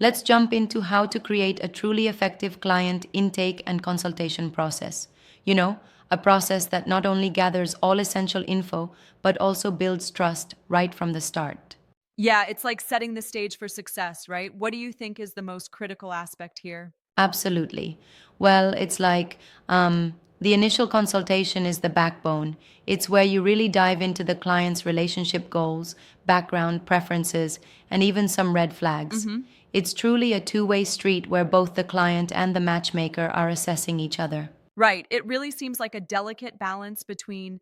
Let's jump into how to create a truly effective client intake and consultation process. You know, a process that not only gathers all essential info, but also builds trust right from the start. Yeah, it's like setting the stage for success, right? What do you think is the most critical aspect here? Absolutely. Well, it's like the initial consultation is the backbone. It's where you really dive into the client's relationship goals, background, preferences, and even some red flags. hmm It's truly a two-way street where both the client and the matchmaker are assessing each other. Right. It really seems like a delicate balance between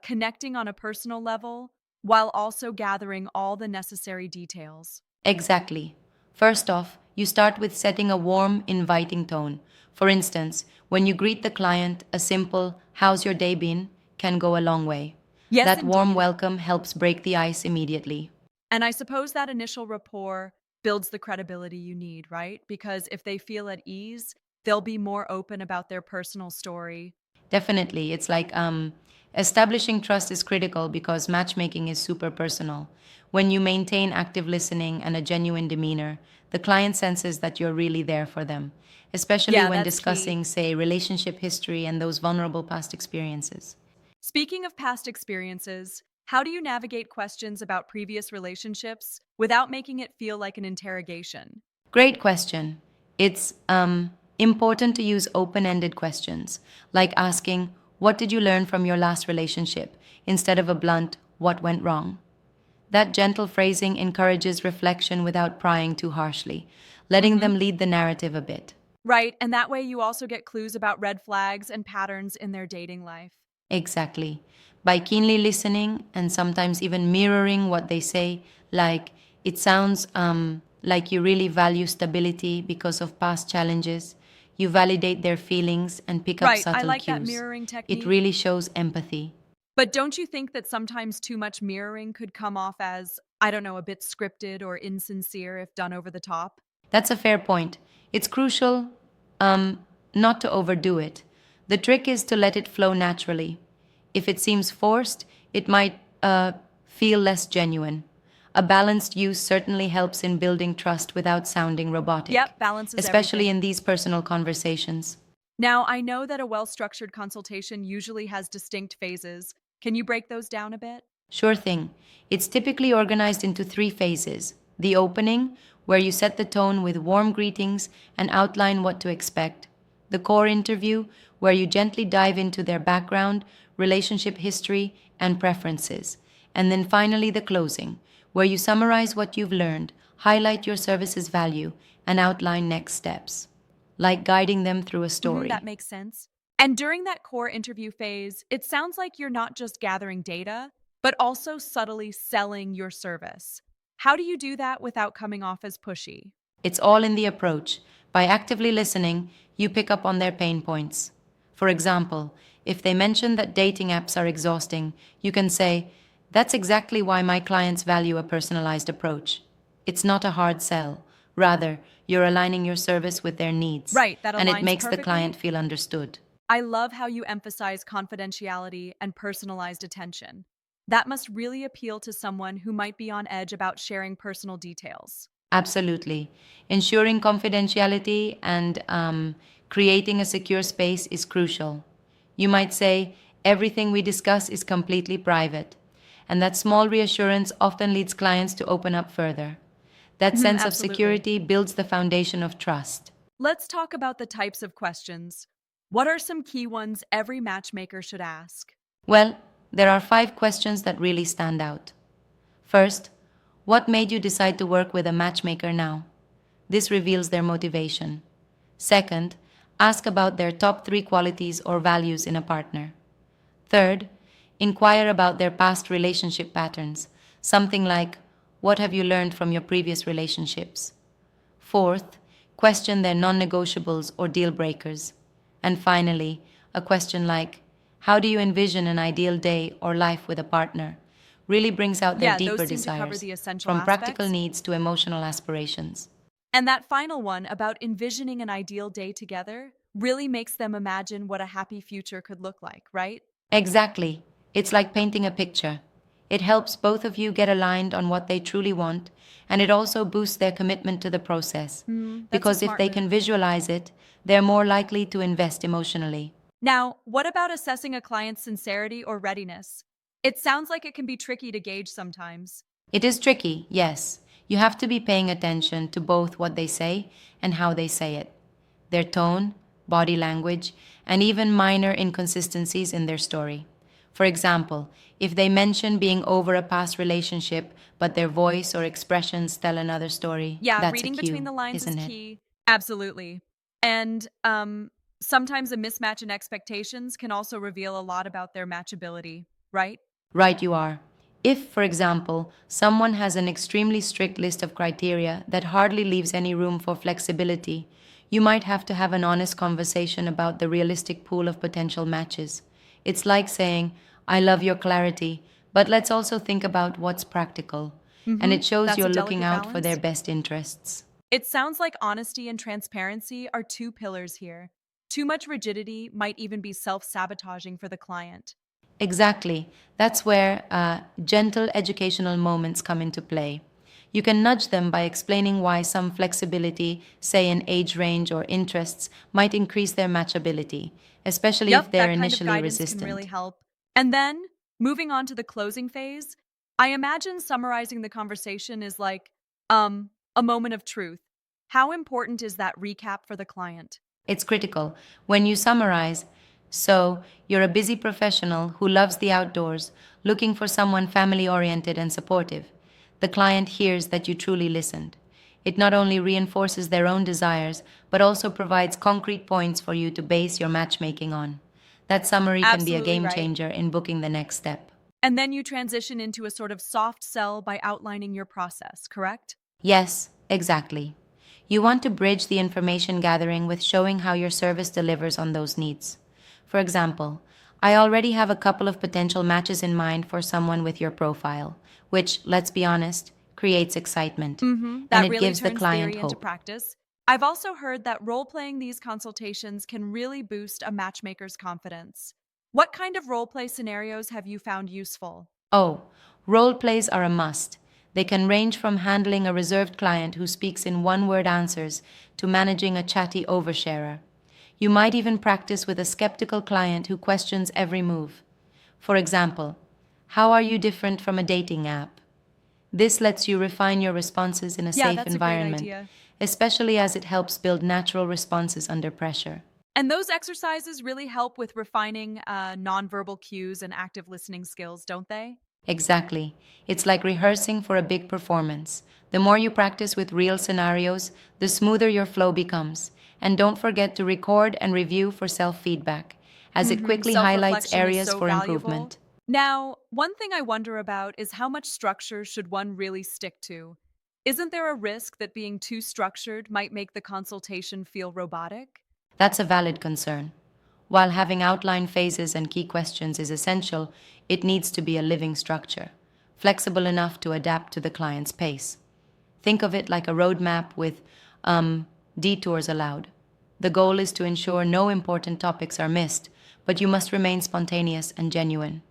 connecting on a personal level while also gathering all the necessary details. Exactly. First off, you start with setting a warm, inviting tone. For instance, when you greet the client, a simple, "How's your day been?" can go a long way. Yes, That warm indeed. welcome helps break the ice immediately. And I suppose that initial rapport builds the credibility you need, right? Because if they feel at ease, they'll be more open about their personal story. Definitely. It's like establishing trust is critical because matchmaking is super personal. When you maintain active listening and a genuine demeanor, the client senses that you're really there for them, especially Yeah, when that's key. discussing, say, relationship history and those vulnerable past experiences. Speaking of past experiences, how do you navigate questions about previous relationships without making it feel like an interrogation? Great question. It's important to use open ended questions, like asking, "What did you learn from your last relationship?" instead of a blunt, "What went wrong?" That gentle phrasing encourages reflection without prying too harshly, letting hmm them lead the narrative a bit. Right, and that way you also get clues about red flags and patterns in their dating life. Exactly. By keenly listening and sometimes even mirroring what they say, like, "It sounds like you really value stability because of past challenges," you validate their feelings and pick up Right, I subtle like that cues. mirroring It technique. really shows empathy. But don't you think that sometimes too much mirroring could come off as, I don't know, a bit scripted or insincere if done over the top? That's a fair point. It's crucial not to overdo it. The trick is to let it flow naturally. If it seems forced, it might feel less genuine. A balanced use certainly helps in building trust without sounding robotic, Yep, balance is especially everything. in these personal conversations. Now, I know that a well structured consultation usually has distinct phases. Can you break those down a bit? Sure thing. It's typically organized into three phases: the opening, where you set the tone with warm greetings and outline what to expect; the core interview, where you gently dive into their background, relationship history, and preferences; and then finally the closing, where you summarize what you've learned, highlight your service's value, and outline next steps, like guiding them through a That story. makes sense. And during that core interview phase, it sounds like you're not just gathering data, but also subtly selling your service. How do you do that without coming off as pushy? It's all in the approach. By actively listening, you pick up on their pain points. For example, if they mention that dating apps are exhausting, you can say, "That's exactly why my clients value a personalized approach." It's not a hard sell. Rather, you're aligning your service with their needs, Right, that and it aligns makes the perfectly. client feel understood. I love how you emphasize confidentiality and personalized attention. That must really appeal to someone who might be on edge about sharing personal details. Absolutely. Ensuring confidentiality and creating a secure space is crucial. You might say, "Everything we discuss is completely private." And that small reassurance often leads clients to open up further. That sense of Absolutely. security builds the foundation of trust. Let's talk about the types of questions. What are some key ones every matchmaker should ask? Well, there are five questions that really stand out. First, what made you decide to work with a matchmaker now? This reveals their motivation. Second, ask about their top three qualities or values in a partner. Third, inquire about their past relationship patterns, something like, "What have you learned from your previous relationships?" Fourth, question their non negotiables or deal breakers. And finally, a question like, "How do you envision an ideal day or life with a partner?" really brings out their Yeah, those deeper seem to cover desires, the essential from practical aspects. needs to emotional aspirations. And that final one about envisioning an ideal day together really makes them imagine what a happy future could look like, right? Exactly. It's like painting a picture. It helps both of you get aligned on what they truly want, and it also boosts their commitment to the process. That's a Because if smart they can move. visualize it, they're more likely to invest emotionally. Now, what about assessing a client's sincerity or readiness? It sounds like it can be tricky to gauge sometimes. It is tricky, yes. You have to be paying attention to both what they say and how they say it, their tone, body language, and even minor inconsistencies in their story. For example, if they mention being over a past relationship, but their voice or expressions tell another story, Yeah, that's a reading between cue, the lines is isn't it? key. Absolutely. And sometimes a mismatch in expectations can also reveal a lot about their matchability, right? Right, you are. If, for example, someone has an extremely strict list of criteria that hardly leaves any room for flexibility, you might have to have an honest conversation about the realistic pool of potential matches. It's like saying, I love your clarity, but let's also think about what's practical. And it shows That's a you're looking delicate out for their balance. best interests. It sounds like honesty and transparency are two pillars here. Too much rigidity might even be self sabotaging for the client. Exactly. That's where gentle educational moments come into play. You can nudge them by explaining why some flexibility, say in age range or interests, might increase their matchability, especially if Yep, they're that kind of initially guidance can really resistant. help. And then, moving on to the closing phase, I imagine summarizing the conversation is like, a moment of truth. How important is that recap for the client? It's critical. When you summarize, so you're a busy professional who loves the outdoors, looking for someone family oriented and supportive. The client hears that you truly listened. It not only reinforces their own desires, but also provides concrete points for you to base your matchmaking on. That summary can be a Absolutely game right. changer in booking the next step. And then you transition into a sort of soft sell by outlining your process, correct? Yes, exactly. You want to bridge the information gathering with showing how your service delivers on those needs. For example, I already have a couple of potential matches in mind for someone with your profile, which, let's be honest, creates excitement. And That it really gives the turns client theory into hope. practice. I've also heard that role playing these consultations can really boost a matchmaker's confidence. What kind of role play scenarios have you found useful? Oh, role plays are a must. They can range from handling a reserved client who speaks in one word answers to managing a chatty oversharer. You might even practice with a skeptical client who questions every move. For example, how are you different from a dating app? This lets you refine your responses in a Yeah, safe that's a great environment, idea. especially as it helps build natural responses under pressure. And those exercises really help with refining nonverbal cues and active listening skills, don't they? Exactly. It's like rehearsing for a big performance. The more you practice with real scenarios, the smoother your flow becomes. And don't forget to record and review for self feedback, as it quickly Self highlights reflection is areas so for valuable. improvement. Now, one thing I wonder about is how much structure should one really stick to? Isn't there a risk that being too structured might make the consultation feel robotic? That's a valid concern. While having outline phases and key questions is essential, it needs to be a living structure, flexible enough to adapt to the client's pace. Think of it like a roadmap with detours allowed. The goal is to ensure no important topics are missed, but you must remain spontaneous and genuine.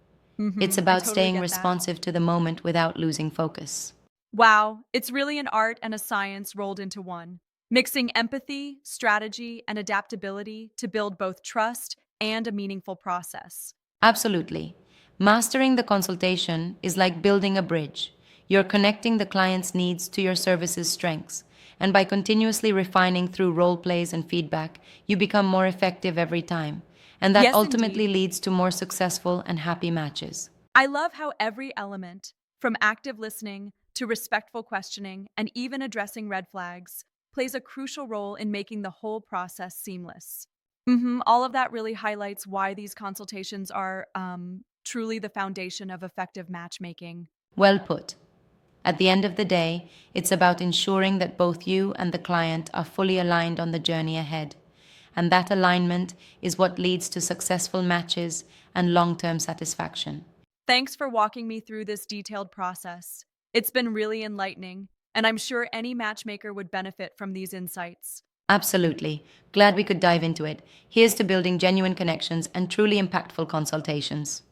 It's I about totally staying get that. responsive to the moment without losing focus. Wow, it's really an art and a science rolled into one, mixing empathy, strategy, and adaptability to build both trust and a meaningful process. Absolutely. Mastering the consultation is like building a bridge. You're connecting the client's needs to your service's strengths. And by continuously refining through role plays and feedback, you become more effective every time. And that Yes, ultimately indeed. leads to more successful and happy matches. I love how every element, from active listening to respectful questioning and even addressing red flags, plays a crucial role in making the whole process seamless. All of that really highlights why these consultations are truly the foundation of effective matchmaking. Well put. At the end of the day, it's about ensuring that both you and the client are fully aligned on the journey ahead. And that alignment is what leads to successful matches and long term satisfaction. Thanks for walking me through this detailed process. It's been really enlightening, and I'm sure any matchmaker would benefit from these insights. Absolutely. Glad we could dive into it. Here's to building genuine connections and truly impactful consultations.